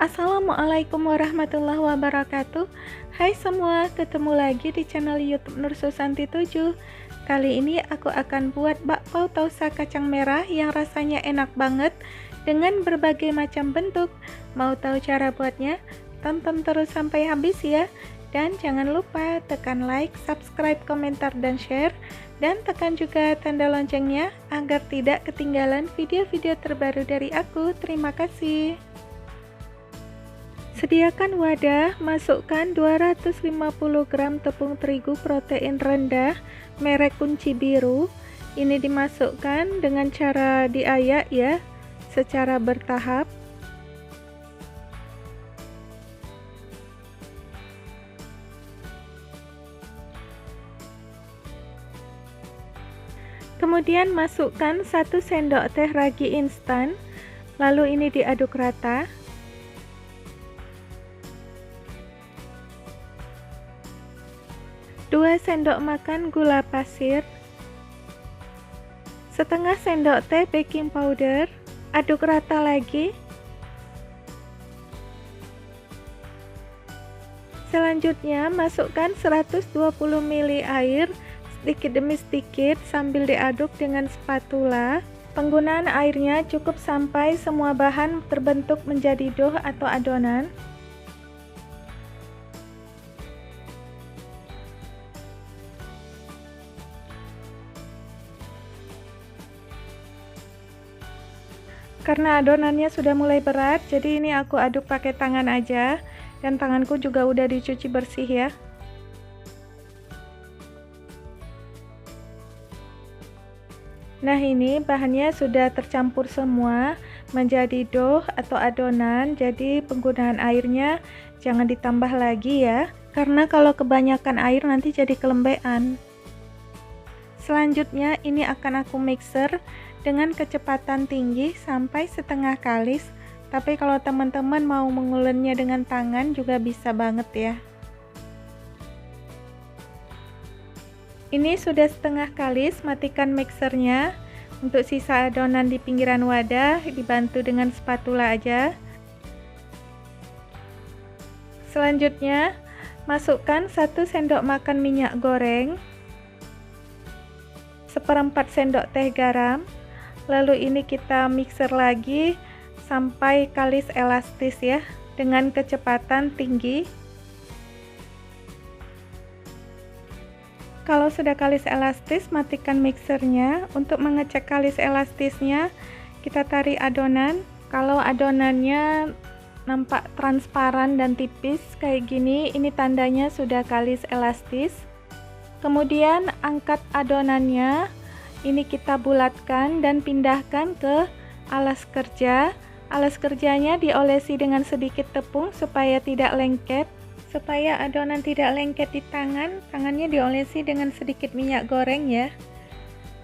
Assalamualaikum warahmatullahi wabarakatuh. Hai semua, ketemu lagi di channel YouTube Nur Susanti 7. Kali ini aku akan buat bakpao tausa kacang merah yang rasanya enak banget dengan berbagai macam bentuk. Mau tahu cara buatnya? Tonton terus sampai habis ya. Dan jangan lupa tekan like, subscribe, komentar, dan share. Dan tekan juga tanda loncengnya agar tidak ketinggalan video-video terbaru dari aku. Terima kasih. Sediakan wadah, masukkan 250 gram tepung terigu protein rendah merek kunci biru. Ini dimasukkan dengan cara diayak ya, secara bertahap. Kemudian masukkan 1 sendok teh ragi instan, lalu ini diaduk rata. Dua sendok makan gula pasir, setengah sendok teh baking powder, aduk rata lagi. Selanjutnya masukkan 120 ml air sedikit demi sedikit sambil diaduk dengan spatula. Penggunaan airnya cukup sampai semua bahan terbentuk menjadi dough atau adonan. Karena adonannya sudah mulai berat, jadi ini aku aduk pakai tangan aja, dan tanganku juga udah dicuci bersih ya. Nah, ini bahannya sudah tercampur semua menjadi dough atau adonan, jadi penggunaan airnya jangan ditambah lagi ya, karena kalau kebanyakan air nanti jadi kelembean. Selanjutnya ini akan aku mixer dengan kecepatan tinggi sampai setengah kalis, tapi kalau teman-teman mau mengulennya dengan tangan juga bisa banget ya. Ini sudah setengah kalis, matikan mixernya. Untuk sisa adonan di pinggiran wadah dibantu dengan spatula aja. Selanjutnya masukkan 1 sendok makan minyak goreng, 1/4 sendok teh garam, lalu ini kita mixer lagi sampai kalis elastis ya, dengan kecepatan tinggi. Kalau sudah kalis elastis, matikan mixernya. Untuk mengecek kalis elastisnya, kita tarik adonan. Kalau adonannya nampak transparan dan tipis kayak gini, ini tandanya sudah kalis elastis. Kemudian angkat adonannya, ini kita bulatkan dan pindahkan ke alas kerja. Alas kerjanya diolesi dengan sedikit tepung supaya tidak lengket. Supaya adonan tidak lengket di tangan, tangannya diolesi dengan sedikit minyak goreng ya.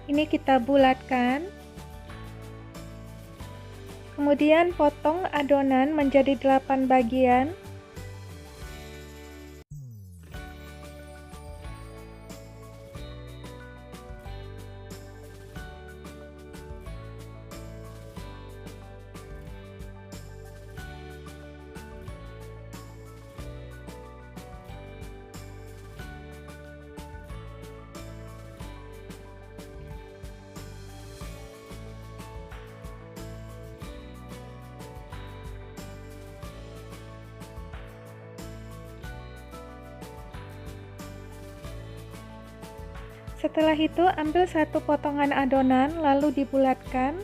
Ini kita bulatkan. Kemudian potong adonan menjadi 8 bagian. Setelah itu ambil 1 potongan adonan lalu dibulatkan.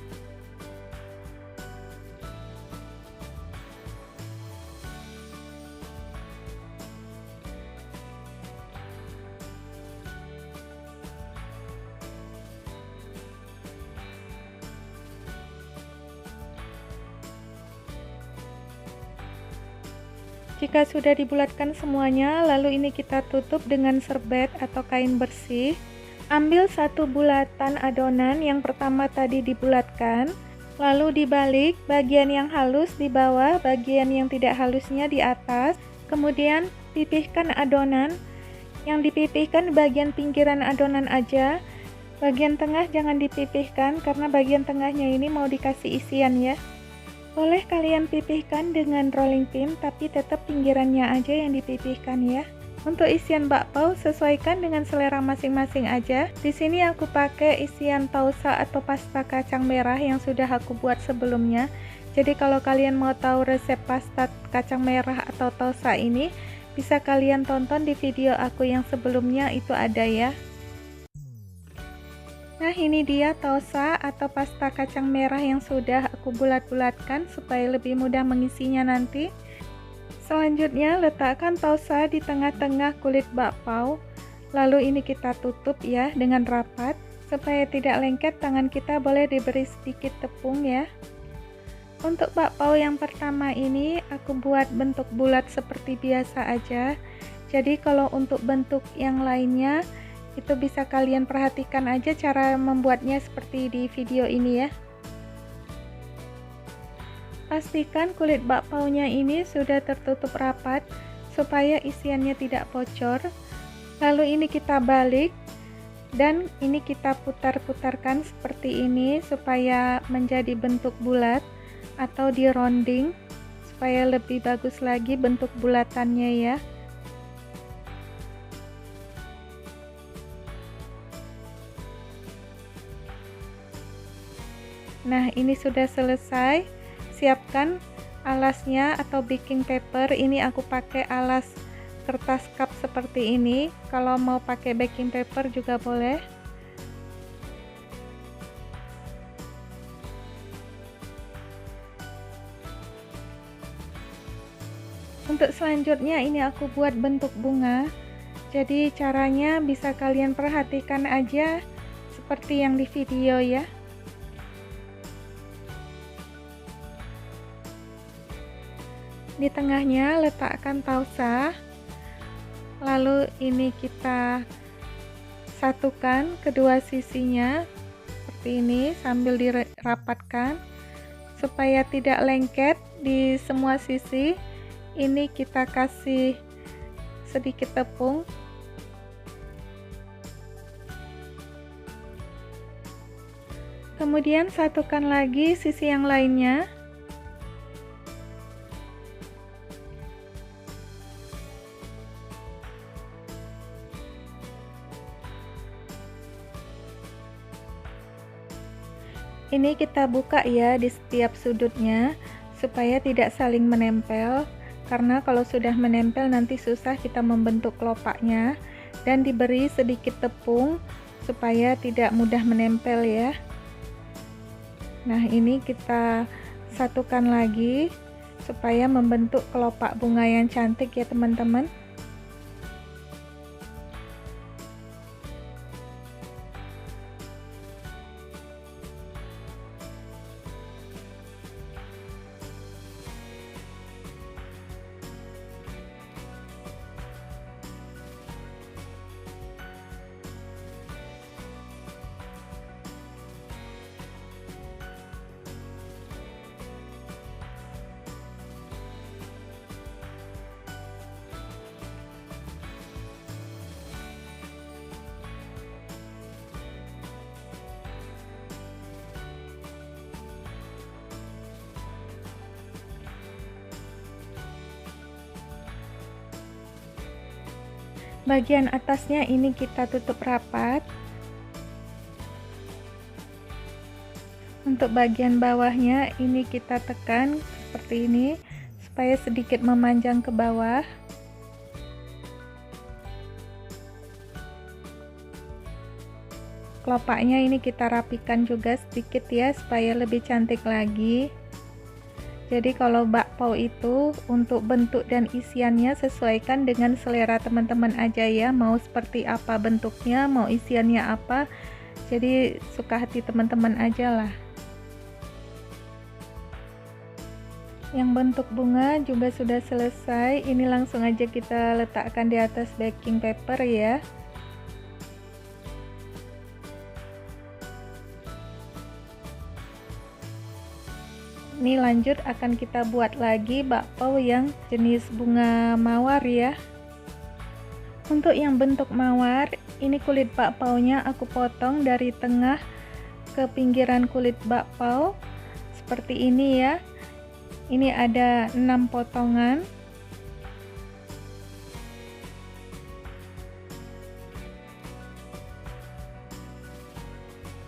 Jika sudah dibulatkan semuanya, lalu ini kita tutup dengan serbet atau kain bersih. Ambil 1 bulatan adonan yang pertama tadi dibulatkan, lalu dibalik, bagian yang halus di bawah, bagian yang tidak halusnya di atas. Kemudian pipihkan adonan, yang dipipihkan bagian pinggiran adonan aja, bagian tengah jangan dipipihkan karena bagian tengahnya ini mau dikasih isian ya. Boleh kalian pipihkan dengan rolling pin, tapi tetap pinggirannya aja yang dipipihkan ya. Untuk isian bakpao sesuaikan dengan selera masing-masing aja. Di sini aku pakai isian tausa atau pasta kacang merah yang sudah aku buat sebelumnya. Jadi kalau kalian mau tahu resep pasta kacang merah atau tausa ini, bisa kalian tonton di video aku yang sebelumnya, itu ada ya. Nah, ini dia tausa atau pasta kacang merah yang sudah aku bulat-bulatkan supaya lebih mudah mengisinya nanti. Selanjutnya letakkan tausa di tengah-tengah kulit bakpao. Lalu ini kita tutup ya dengan rapat supaya tidak lengket. Tangan kita boleh diberi sedikit tepung ya. Untuk bakpao yang pertama ini aku buat bentuk bulat seperti biasa aja. Jadi kalau untuk bentuk yang lainnya itu bisa kalian perhatikan aja cara membuatnya seperti di video ini ya. Pastikan kulit bakpaonya ini sudah tertutup rapat supaya isiannya tidak bocor. Lalu ini kita balik dan ini kita putar-putarkan seperti ini supaya menjadi bentuk bulat atau di rounding supaya lebih bagus lagi bentuk bulatannya ya. Nah, ini sudah selesai. Siapkan alasnya atau baking paper. Ini aku pakai alas kertas cup seperti ini. Kalau mau pakai baking paper juga boleh. Untuk selanjutnya ini aku buat bentuk bunga. Jadi caranya bisa kalian perhatikan aja seperti yang di video ya. Di tengahnya letakkan tausa, lalu ini kita satukan kedua sisinya seperti ini sambil dirapatkan supaya tidak lengket di semua sisi. Ini kita kasih sedikit tepung. Kemudian satukan lagi sisi yang lainnya. Ini kita buka ya di setiap sudutnya supaya tidak saling menempel, karena kalau sudah menempel nanti susah kita membentuk kelopaknya. Dan diberi sedikit tepung supaya tidak mudah menempel ya. Nah, ini kita satukan lagi supaya membentuk kelopak bunga yang cantik ya teman-teman. Bagian atasnya ini kita tutup rapat. Untuk bagian bawahnya ini kita tekan seperti ini supaya sedikit memanjang ke bawah. Kelopaknya ini kita rapikan juga sedikit ya supaya lebih cantik lagi. Jadi kalau bakpao itu untuk bentuk dan isiannya sesuaikan dengan selera teman-teman aja ya, mau seperti apa bentuknya, mau isiannya apa, jadi suka hati teman-teman aja lah. Yang bentuk bunga juga sudah selesai, ini langsung aja kita letakkan di atas baking paper ya. Ini lanjut akan kita buat lagi bakpao yang jenis bunga mawar ya. Untuk yang bentuk mawar, ini kulit bakpaonya aku potong dari tengah ke pinggiran kulit bakpao seperti ini ya. Ini ada 6 potongan.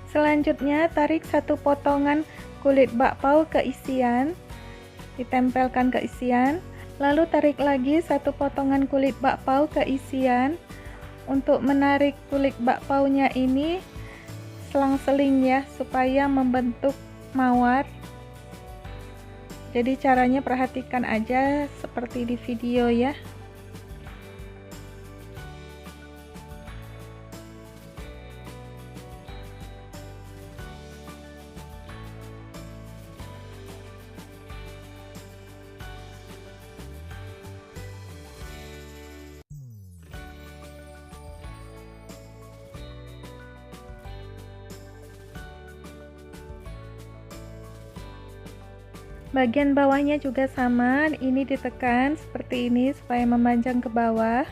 Selanjutnya tarik 1 potongan kulit bakpao ke isian, ditempelkan ke isian, lalu tarik lagi 1 potongan kulit bakpao ke isian. Untuk menarik kulit bakpaonya ini selang-seling ya, supaya membentuk mawar. Jadi caranya perhatikan aja seperti di video ya. Bagian bawahnya juga sama, ini ditekan seperti ini supaya memanjang ke bawah.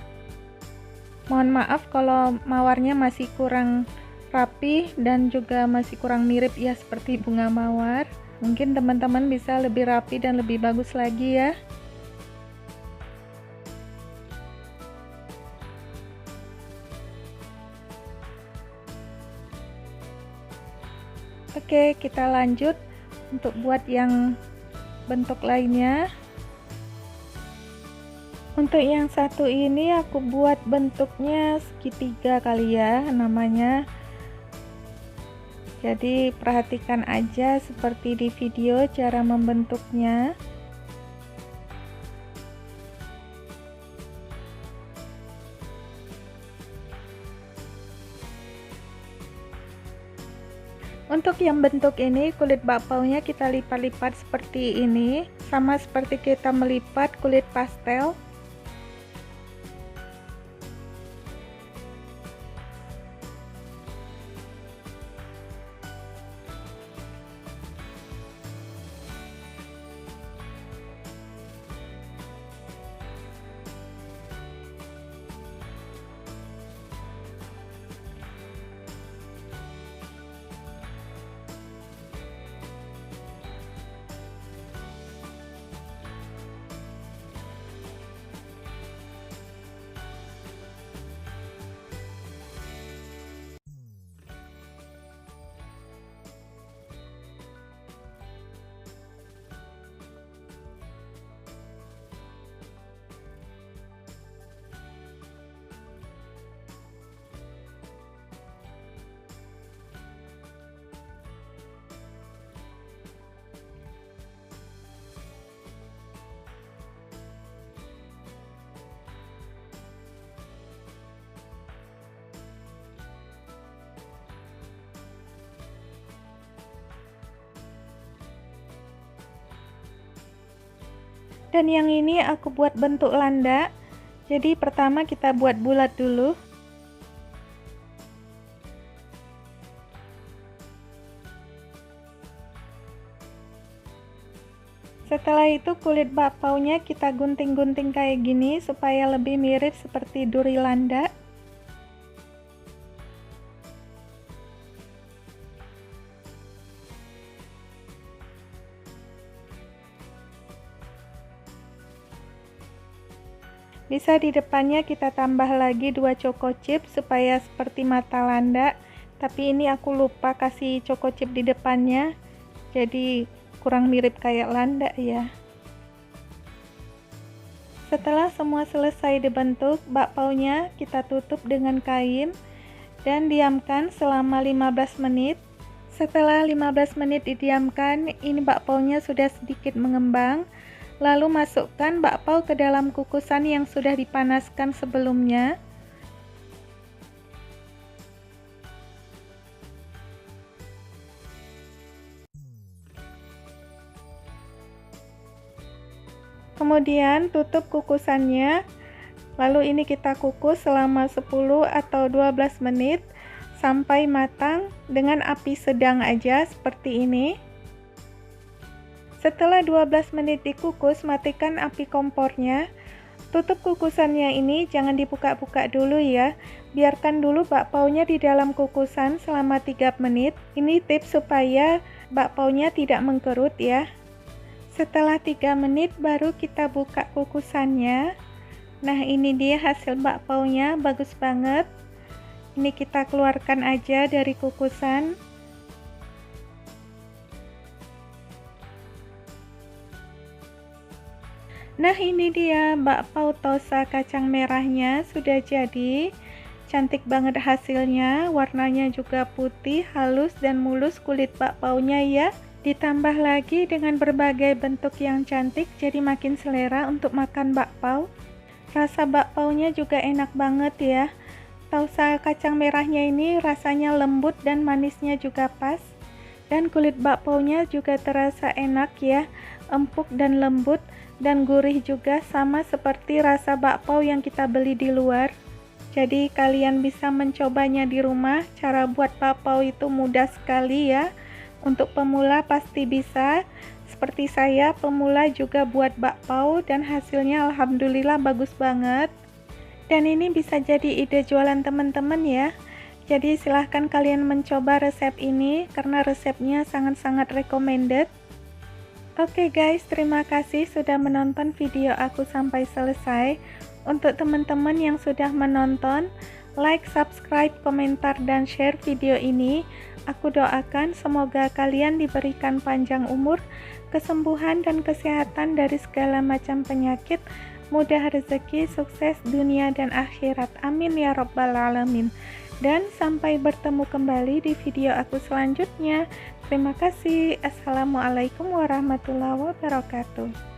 Mohon maaf kalau mawarnya masih kurang rapi dan juga masih kurang mirip ya seperti bunga mawar. Mungkin teman-teman bisa lebih rapi dan lebih bagus lagi ya. Oke, kita lanjut untuk buat yang bentuk lainnya. Untuk yang satu ini aku buat bentuknya segitiga kali ya namanya. Jadi perhatikan aja seperti di video cara membentuknya. Untuk yang bentuk ini kulit bakpaonya kita lipat-lipat seperti ini, sama seperti kita melipat kulit pastel. Dan yang ini aku buat bentuk landak. Jadi pertama kita buat bulat dulu. Setelah itu kulit bakpaonya kita gunting-gunting kayak gini supaya lebih mirip seperti duri landak. Bisa di depannya kita tambah lagi 2 choco chip supaya seperti mata landak, tapi ini aku lupa kasih choco chip di depannya, jadi kurang mirip kayak landak ya. Setelah semua selesai dibentuk, bakpaonya kita tutup dengan kain dan diamkan selama 15 menit. Setelah 15 menit didiamkan, ini bakpaonya sudah sedikit mengembang. Lalu masukkan bakpao ke dalam kukusan yang sudah dipanaskan sebelumnya. Kemudian tutup kukusannya. Lalu ini kita kukus selama 10 atau 12 menit sampai matang dengan api sedang aja seperti ini. Setelah 12 menit dikukus, matikan api kompornya. Tutup kukusannya ini, jangan dibuka-buka dulu ya. Biarkan dulu bakpaonya di dalam kukusan selama 3 menit. Ini tips supaya bakpaonya tidak mengkerut ya. Setelah 3 menit baru kita buka kukusannya. Nah, ini dia hasil bakpaunya, bagus banget. Ini kita keluarkan aja dari kukusan. Nah, ini dia bakpao tosa kacang merahnya sudah jadi. Cantik banget hasilnya, warnanya juga putih, halus dan mulus kulit bakpaonya ya. Ditambah lagi dengan berbagai bentuk yang cantik, jadi makin selera untuk makan bakpao. Rasa bakpaonya juga enak banget ya. Tosa kacang merahnya ini rasanya lembut dan manisnya juga pas. Dan kulit bakpaonya juga terasa enak ya, empuk dan lembut. Dan gurih juga, sama seperti rasa bakpao yang kita beli di luar. Jadi kalian bisa mencobanya di rumah. Cara buat bakpao itu mudah sekali ya. Untuk pemula pasti bisa. Seperti saya, pemula juga buat bakpao dan hasilnya alhamdulillah bagus banget. Dan ini bisa jadi ide jualan teman-teman ya. Jadi silahkan kalian mencoba resep ini karena resepnya sangat-sangat recommended. Oke guys, terima kasih sudah menonton video aku sampai selesai. Untuk teman-teman yang sudah menonton, like, subscribe, komentar, dan share video ini. Aku doakan semoga kalian diberikan panjang umur, kesembuhan, dan kesehatan dari segala macam penyakit, mudah rezeki, sukses dunia dan akhirat. Amin ya robbal alamin. Dan sampai bertemu kembali di video aku selanjutnya. Terima kasih. Assalamualaikum warahmatullahi wabarakatuh.